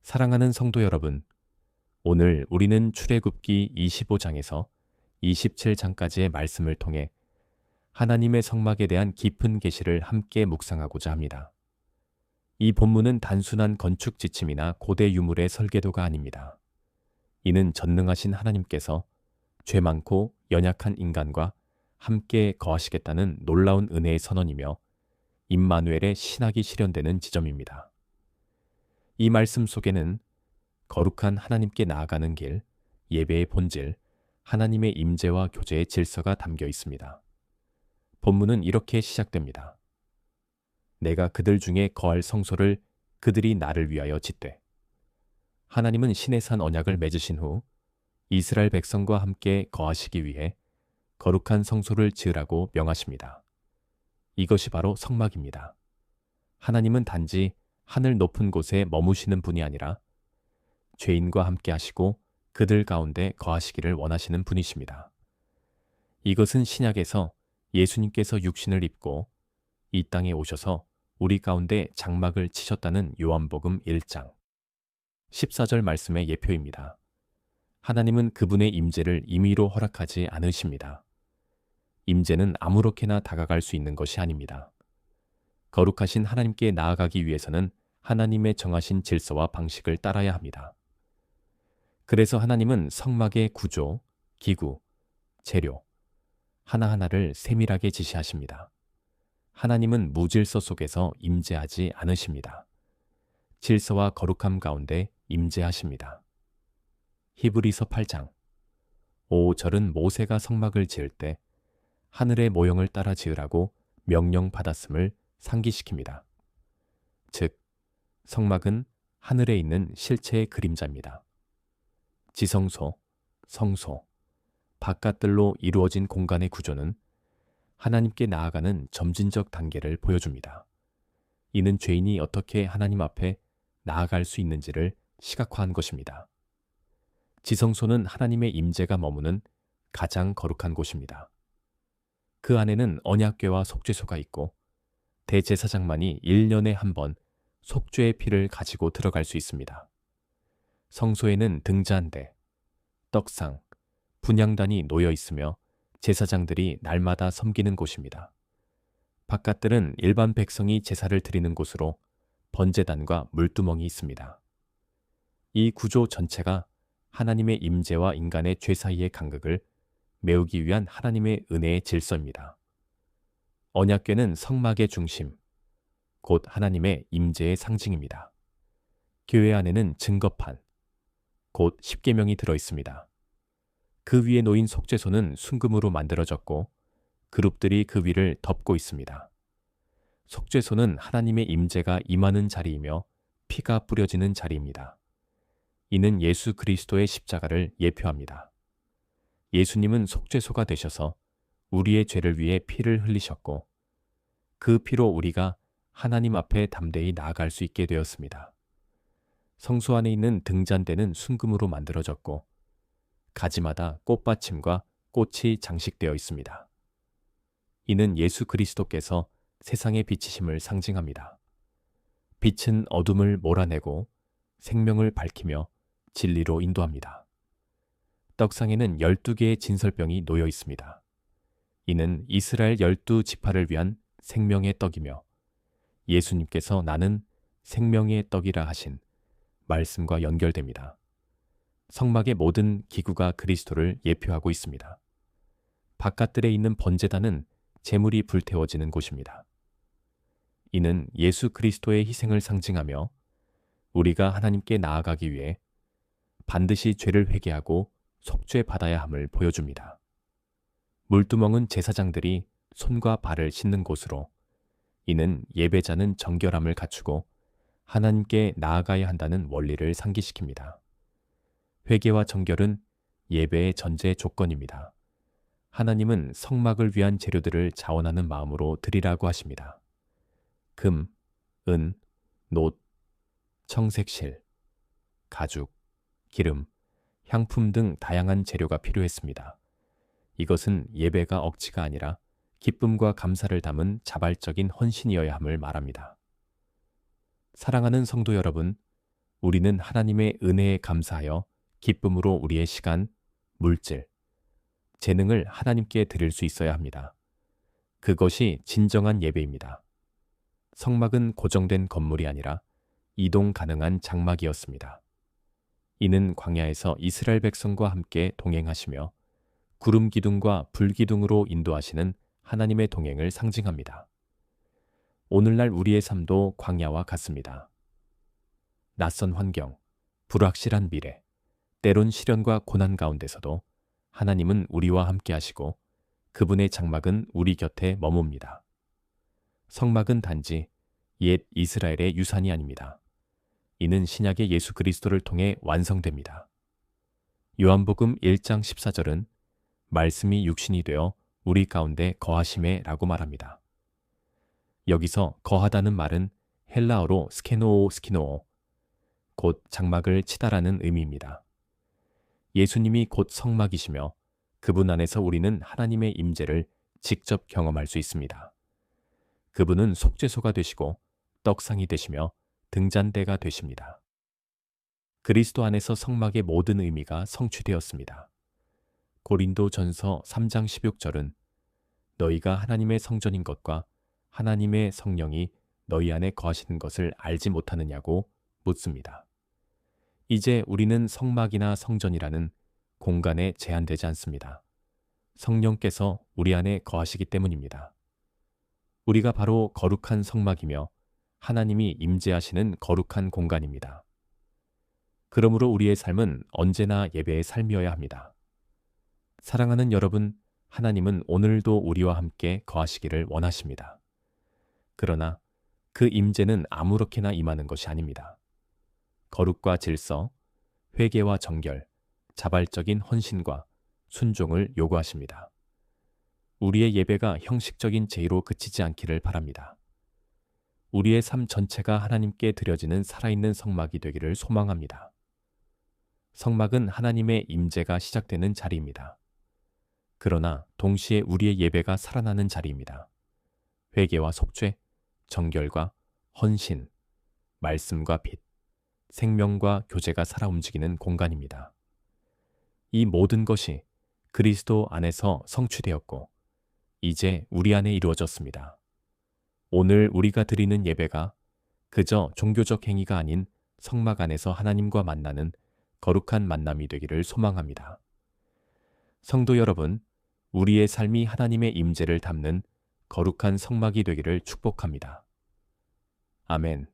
사랑하는 성도 여러분, 오늘 우리는 출애굽기 25장에서 27장까지의 말씀을 통해 하나님의 성막에 대한 깊은 계시를 함께 묵상하고자 합니다. 이 본문은 단순한 건축 지침이나 고대 유물의 설계도가 아닙니다. 이는 전능하신 하나님께서 죄 많고 연약한 인간과 함께 거하시겠다는 놀라운 은혜의 선언이며 임마누엘의 신학이 실현되는 지점입니다. 이 말씀 속에는 거룩한 하나님께 나아가는 길, 예배의 본질, 하나님의 임재와 교제의 질서가 담겨 있습니다. 본문은 이렇게 시작됩니다. 내가 그들 중에 거할 성소를 그들이 나를 위하여 짓되. 하나님은 시내산 언약을 맺으신 후 이스라엘 백성과 함께 거하시기 위해 거룩한 성소를 지으라고 명하십니다. 이것이 바로 성막입니다. 하나님은 단지 하늘 높은 곳에 머무시는 분이 아니라 죄인과 함께 하시고 그들 가운데 거하시기를 원하시는 분이십니다. 이것은 신약에서 예수님께서 육신을 입고 이 땅에 오셔서 우리 가운데 장막을 치셨다는 요한복음 1장 14절 말씀의 예표입니다. 하나님은 그분의 임재를 임의로 허락하지 않으십니다. 임재는 아무렇게나 다가갈 수 있는 것이 아닙니다. 거룩하신 하나님께 나아가기 위해서는 하나님의 정하신 질서와 방식을 따라야 합니다. 그래서 하나님은 성막의 구조, 기구, 재료, 하나하나를 세밀하게 지시하십니다. 하나님은 무질서 속에서 임재하지 않으십니다. 질서와 거룩함 가운데 임재하십니다. 히브리서 8장 5절은 모세가 성막을 지을 때 하늘의 모형을 따라 지으라고 명령받았음을 상기시킵니다. 즉, 성막은 하늘에 있는 실체의 그림자입니다. 지성소, 성소, 바깥들로 이루어진 공간의 구조는 하나님께 나아가는 점진적 단계를 보여줍니다. 이는 죄인이 어떻게 하나님 앞에 나아갈 수 있는지를 시각화한 것입니다. 지성소는 하나님의 임재가 머무는 가장 거룩한 곳입니다. 그 안에는 언약궤와 속죄소가 있고 대제사장만이 1년에 한 번 속죄의 피를 가지고 들어갈 수 있습니다. 성소에는 등잔대, 떡상, 분향단이 놓여 있으며 제사장들이 날마다 섬기는 곳입니다. 바깥들은 일반 백성이 제사를 드리는 곳으로 번제단과 물두멍이 있습니다. 이 구조 전체가 하나님의 임재와 인간의 죄 사이의 간극을 메우기 위한 하나님의 은혜의 질서입니다. 언약궤는 성막의 중심, 곧 하나님의 임재의 상징입니다. 교회 안에는 증거판, 곧 십계명이 들어 있습니다. 그 위에 놓인 속죄소는 순금으로 만들어졌고 그룹들이 그 위를 덮고 있습니다. 속죄소는 하나님의 임재가 임하는 자리이며 피가 뿌려지는 자리입니다. 이는 예수 그리스도의 십자가를 예표합니다. 예수님은 속죄소가 되셔서 우리의 죄를 위해 피를 흘리셨고 그 피로 우리가 하나님 앞에 담대히 나아갈 수 있게 되었습니다. 성소 안에 있는 등잔대는 순금으로 만들어졌고 가지마다 꽃받침과 꽃이 장식되어 있습니다. 이는 예수 그리스도께서 세상에 비치심을 상징합니다. 빛은 어둠을 몰아내고 생명을 밝히며 진리로 인도합니다. 떡상에는 12개의 진설병이 놓여 있습니다. 이는 이스라엘 12지파를 위한 생명의 떡이며 예수님께서 나는 생명의 떡이라 하신 말씀과 연결됩니다. 성막의 모든 기구가 그리스도를 예표하고 있습니다. 바깥들에 있는 번제단은 제물이 불태워지는 곳입니다. 이는 예수 그리스도의 희생을 상징하며 우리가 하나님께 나아가기 위해 반드시 죄를 회개하고 속죄받아야 함을 보여줍니다. 물두멍은 제사장들이 손과 발을 씻는 곳으로 이는 예배자는 정결함을 갖추고 하나님께 나아가야 한다는 원리를 상기시킵니다. 회개와 정결은 예배의 전제 조건입니다. 하나님은 성막을 위한 재료들을 자원하는 마음으로 드리라고 하십니다. 금, 은, 놋, 청색실, 가죽, 기름, 향품 등 다양한 재료가 필요했습니다. 이것은 예배가 억지가 아니라 기쁨과 감사를 담은 자발적인 헌신이어야 함을 말합니다. 사랑하는 성도 여러분, 우리는 하나님의 은혜에 감사하여 기쁨으로 우리의 시간, 물질, 재능을 하나님께 드릴 수 있어야 합니다. 그것이 진정한 예배입니다. 성막은 고정된 건물이 아니라 이동 가능한 장막이었습니다. 이는 광야에서 이스라엘 백성과 함께 동행하시며 구름 기둥과 불 기둥으로 인도하시는 하나님의 동행을 상징합니다. 오늘날 우리의 삶도 광야와 같습니다. 낯선 환경, 불확실한 미래, 때론 시련과 고난 가운데서도 하나님은 우리와 함께 하시고 그분의 장막은 우리 곁에 머뭅니다. 성막은 단지 옛 이스라엘의 유산이 아닙니다. 이는 신약의 예수 그리스도를 통해 완성됩니다. 요한복음 1장 14절은 말씀이 육신이 되어 우리 가운데 거하심에 라고 말합니다. 여기서 거하다는 말은 헬라어로 스케노오, 곧 장막을 치다라는 의미입니다. 예수님이 곧 성막이시며 그분 안에서 우리는 하나님의 임재를 직접 경험할 수 있습니다. 그분은 속죄소가 되시고 떡상이 되시며 등잔대가 되십니다. 그리스도 안에서 성막의 모든 의미가 성취되었습니다. 고린도전서 3장 16절은 너희가 하나님의 성전인 것과 하나님의 성령이 너희 안에 거하시는 것을 알지 못하느냐고 묻습니다. 이제 우리는 성막이나 성전이라는 공간에 제한되지 않습니다. 성령께서 우리 안에 거하시기 때문입니다. 우리가 바로 거룩한 성막이며 하나님이 임재하시는 거룩한 공간입니다. 그러므로 우리의 삶은 언제나 예배의 삶이어야 합니다. 사랑하는 여러분, 하나님은 오늘도 우리와 함께 거하시기를 원하십니다. 그러나 그 임재는 아무렇게나 임하는 것이 아닙니다. 거룩과 질서, 회개와 정결, 자발적인 헌신과 순종을 요구하십니다. 우리의 예배가 형식적인 제의로 그치지 않기를 바랍니다. 우리의 삶 전체가 하나님께 드려지는 살아있는 성막이 되기를 소망합니다. 성막은 하나님의 임재가 시작되는 자리입니다. 그러나 동시에 우리의 예배가 살아나는 자리입니다. 회개와 속죄, 정결과 헌신, 말씀과 빛, 생명과 교제가 살아 움직이는 공간입니다. 이 모든 것이 그리스도 안에서 성취되었고 이제 우리 안에 이루어졌습니다. 오늘 우리가 드리는 예배가 그저 종교적 행위가 아닌 성막 안에서 하나님과 만나는 거룩한 만남이 되기를 소망합니다. 성도 여러분, 우리의 삶이 하나님의 임재를 담는 거룩한 성막이 되기를 축복합니다. 아멘.